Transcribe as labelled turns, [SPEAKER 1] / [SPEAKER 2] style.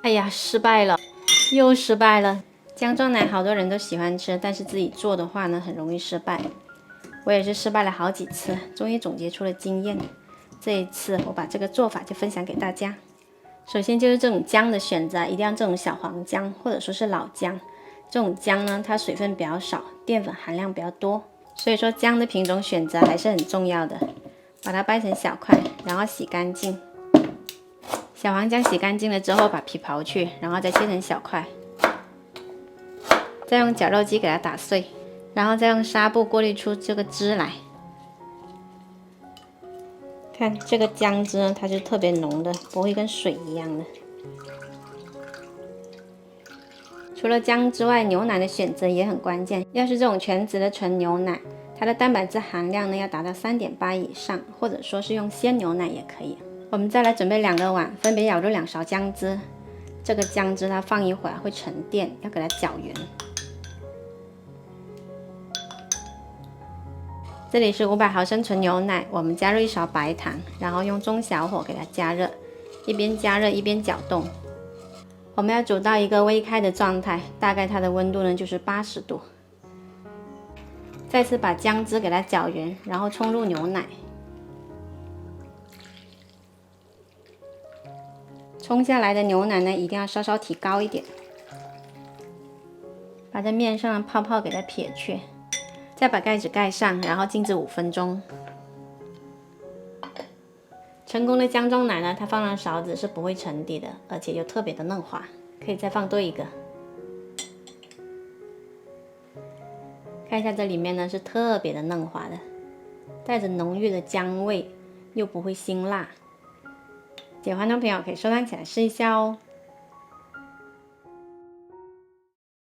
[SPEAKER 1] 哎呀，失败了，又失败了。姜撞奶好多人都喜欢吃，但是自己做的话呢，很容易失败。我也是失败了好几次，终于总结出了经验。这一次我把这个做法就分享给大家。首先就是这种姜的选择，一定要这种小黄姜或者说是老姜。这种姜呢，它水分比较少，淀粉含量比较多，所以说姜的品种选择还是很重要的。把它掰成小块，然后洗干净。小黄姜洗干净了之后，把皮刨去，然后再切成小块，再用绞肉机给它打碎，然后再用纱布过滤出这个汁来。看这个姜汁呢，它是特别浓的，不会跟水一样的。除了姜之外，牛奶的选择也很关键。要是这种全脂的纯牛奶，它的蛋白质含量呢要达到3.8以上，或者说是用鲜牛奶也可以。我们再来准备2个碗，分别舀入2勺姜汁。这个姜汁它放一会儿会沉淀，要给它搅匀。这里是500毫升纯牛奶，我们加入1勺白糖，然后用中小火给它加热，一边加热一边搅动。我们要煮到一个微开的状态，大概它的温度呢就是80度。再次把姜汁给它搅匀，然后冲入牛奶。冲下来的牛奶呢，一定要稍稍提高一点，把这面上的泡泡给它撇去，再把盖子盖上，然后静置5分钟。成功的姜撞奶呢，它放上勺子是不会沉底的，而且又特别的嫩滑，可以再放多一个。看一下这里面呢是特别的嫩滑的，带着浓郁的姜味，又不会辛辣。喜欢的朋友可以收藏起来试一下哦。